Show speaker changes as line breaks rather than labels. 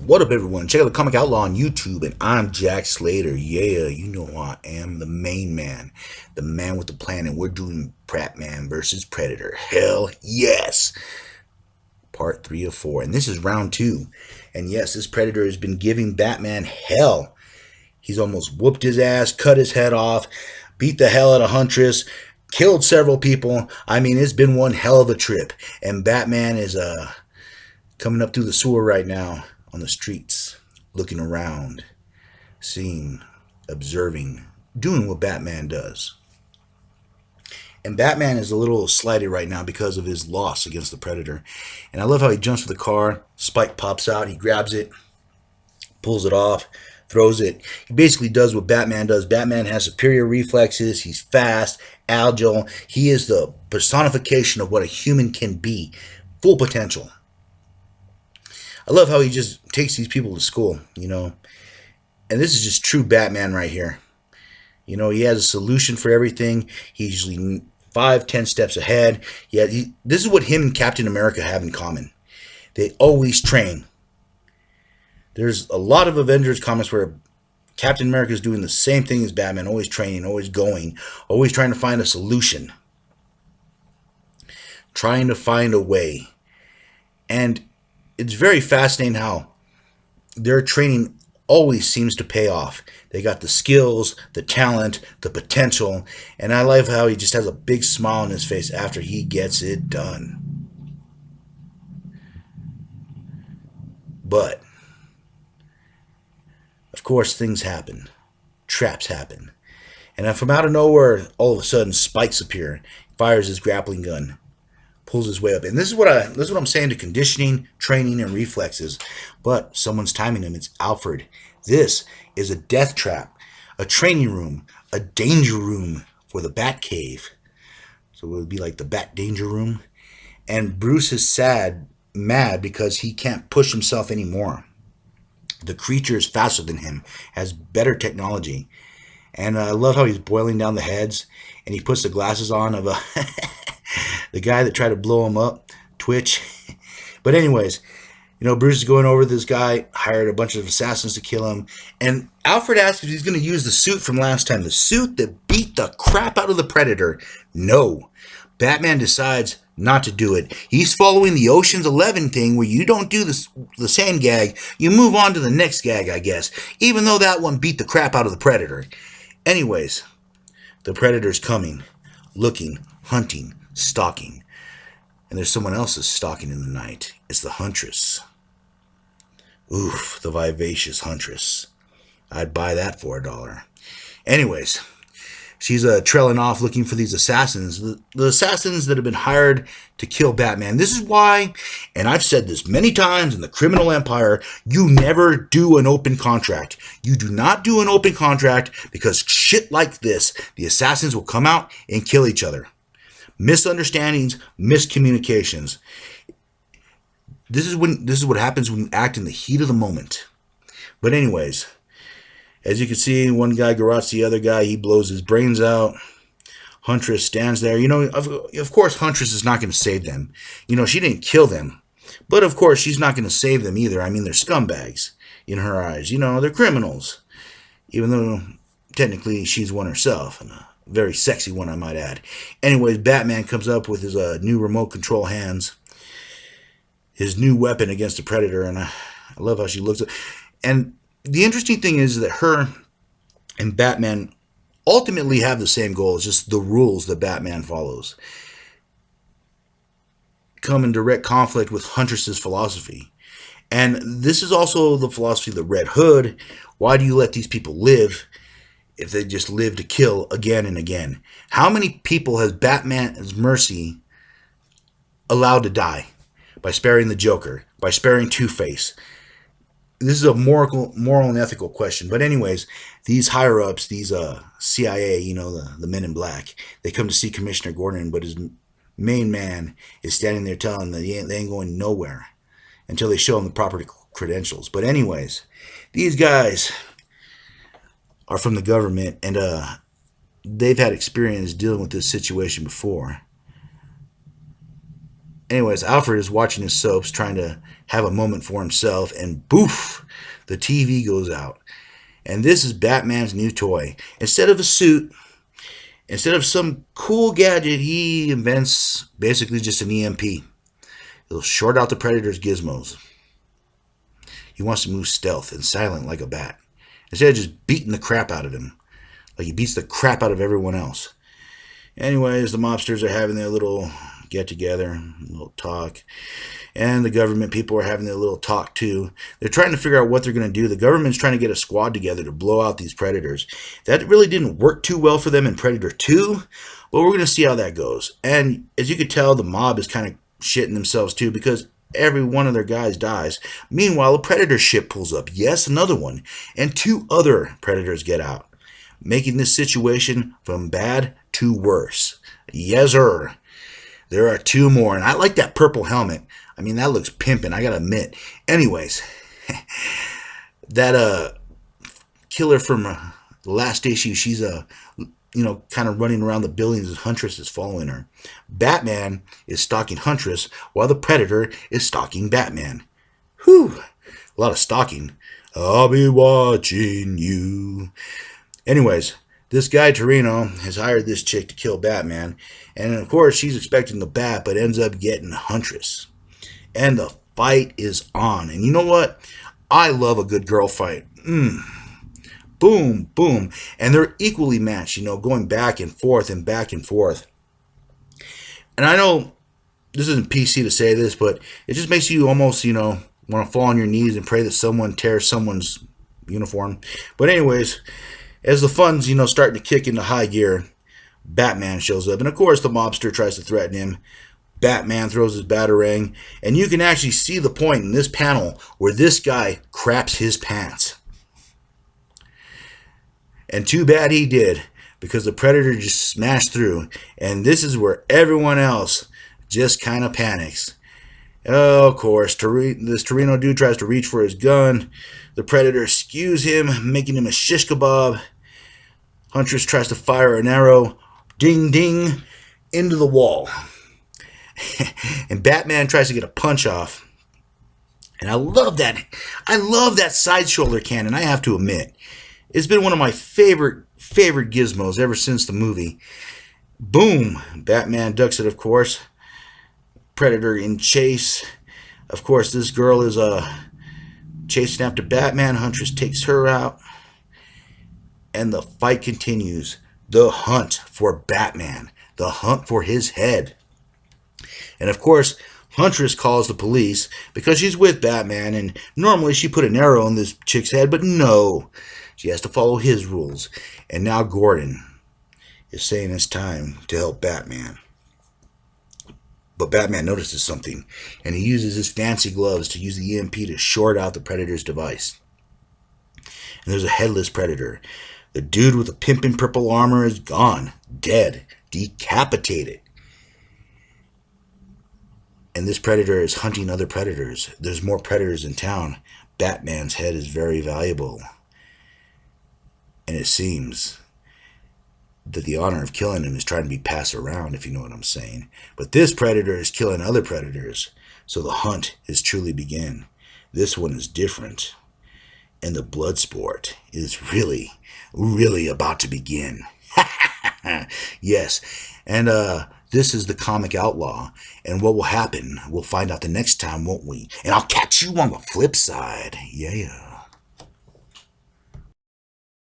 What up, everyone? Check out the Comic Outlaw on YouTube, and I'm Jack Slater. Yeah, you know who I am, the main man, the man with the plan, and we're doing Batman versus Predator. Hell yes! Part 3 of 4, and this is round 2. And yes, this Predator has been giving Batman hell. He's almost whooped his ass, cut his head off, beat the hell out of Huntress, killed several people. I mean, it's been one hell of a trip, and Batman is coming up through the sewer right now on the streets, looking around, seeing, observing, doing what Batman does. And Batman is a little slighted right now because of his loss against the Predator. And I love how he jumps for the car, Spike pops out, he grabs it, pulls it off, throws it. He basically does what Batman does. Batman has superior reflexes, he's fast, agile. He is the personification of what a human can be, full potential. I love how he just takes these people to school, and this is just true Batman right here. He has a solution for everything. He's usually 5, 10 steps ahead. Yeah, this is what him and Captain America have in common. They always train. There's a lot of Avengers comics where Captain America is doing the same thing as Batman, always training, always going, always trying to find a solution, trying to find a way. And it's very fascinating how their training always seems to pay off. They got the skills, the talent, the potential, and I love how he just has a big smile on his face after he gets it done. But, of course, things happen. Traps happen. And from out of nowhere, all of a sudden, spikes appear. Fires his grappling gun, pulls his way up. And this is what I'm saying to conditioning, training, and reflexes. But someone's timing him. It's Alfred. This is a death trap, a training room, a danger room for the Batcave. So it would be like the Bat Danger Room. And Bruce is mad because he can't push himself anymore. The creature is faster than him, has better technology. And I love how he's boiling down the heads, and he puts the glasses on of the guy that tried to blow him up, Twitch. But anyways, Bruce is going over this guy, hired a bunch of assassins to kill him, and Alfred asks if he's going to use the suit from last time, the suit that beat the crap out of the Predator. No. Batman decides not to do it. He's following the Ocean's 11 thing where you don't do the sand gag, you move on to the next gag, I guess, even though that one beat the crap out of the Predator. Anyways, the Predator's coming, looking, hunting, stalking. And there's someone else is stalking in the night. It's the Huntress. Oof, the vivacious Huntress. I'd buy that for $1. Anyways, she's trailing off looking for these assassins. The assassins that have been hired to kill Batman. This is why, and I've said this many times in the criminal empire, you never do an open contract. You do not do an open contract because shit like this, the assassins will come out and kill each other. Misunderstandings, miscommunications. This is what happens when you act in the heat of the moment. But anyways, as you can see, one guy garrots the other guy. He blows his brains out. Huntress stands there. Of course, Huntress is not going to save them. She didn't kill them. But of course, she's not going to save them either. I mean, they're scumbags in her eyes. They're criminals. Even though technically she's one herself. And a very sexy one, I might add. Anyways, Batman comes up with his new remote control hands. His new weapon against the Predator. And I love how she looks. And the interesting thing is that her and Batman ultimately have the same goal. It's just the rules that Batman follows come in direct conflict with Huntress's philosophy. And this is also the philosophy of the Red Hood. Why do you let these people live if they just live to kill again and again? How many people has Batman's mercy allowed to die? By sparing the Joker, by sparing Two-Face. This is a moral and ethical question. But anyways, these higher-ups, these CIA, the men in black, they come to see Commissioner Gordon, but his main man is standing there telling them they ain't going nowhere until they show him the proper credentials. But anyways, these guys are from the government, and they've had experience dealing with this situation before. Anyways, Alfred is watching his soaps, trying to have a moment for himself, and boof, the TV goes out. And this is Batman's new toy. Instead of a suit, instead of some cool gadget, he invents basically just an EMP. It'll short out the Predator's gizmos. He wants to move stealth and silent like a bat, instead of just beating the crap out of him, like he beats the crap out of everyone else. Anyways, the mobsters are having their little get-together, little talk, and the government people are having their little talk too. They're trying to figure out what they're going to do. The government's trying to get a squad together to blow out these Predators. That really didn't work too well for them in Predator 2, but we're going to see how that goes. And as you could tell, the mob is kind of shitting themselves too, because every one of their guys dies. Meanwhile, a Predator ship pulls up. Yes, another one. And 2 other Predators get out, making this situation from bad to worse. Yes, sir. There are 2 more. And I like that purple helmet. I mean, that looks pimping, I gotta admit. Anyways, that killer from the last issue, she's kind of running around the buildings as Huntress is following her. Batman is stalking Huntress while the Predator is stalking Batman. Whew, a lot of stalking. I'll be watching you. Anyways, this guy Torino has hired this chick to kill Batman, and of course she's expecting the bat, but ends up getting Huntress. And the fight is on. And you know what? I love a good girl fight. Boom, boom. And they're equally matched, going back and forth and back and forth. And I know this isn't PC to say this, but it just makes you almost, want to fall on your knees and pray that someone tears someone's uniform. But anyways, as the fun's, starting to kick into high gear, Batman shows up. And of course, the mobster tries to threaten him. Batman throws his batarang. And you can actually see the point in this panel where this guy craps his pants. And too bad he did, because the Predator just smashed through. And this is where everyone else just kind of panics. Oh, of course, this Torino dude tries to reach for his gun. The Predator skews him, making him a shish kebab. Huntress tries to fire an arrow. Ding, ding, into the wall. And Batman tries to get a punch off. And I love that. I love that side shoulder cannon, I have to admit. It's been one of my favorite gizmos ever since the movie. Boom. Batman ducks it, of course. Predator in chase. Of course, this girl is chasing after Batman. Huntress takes her out. And the fight continues. The hunt for Batman. The hunt for his head. And of course, Huntress calls the police because she's with Batman, and normally she put an arrow in this chick's head, but no. She has to follow his rules. And now Gordon is saying it's time to help Batman. But Batman notices something, and he uses his fancy gloves to use the EMP to short out the Predator's device. And there's a headless Predator. The dude with the pimpin' purple armor is gone, dead, decapitated. And this Predator is hunting other Predators. There's more Predators in town. Batman's head is very valuable. And it seems that the honor of killing him is trying to be passed around, if you know what I'm saying. But this Predator is killing other Predators, so the hunt is truly begin. This one is different, and the blood sport is really, really about to begin. Yes, and this is the Comic Outlaw, and what will happen, we'll find out the next time, won't we? And I'll catch you on the flip side. Yeah.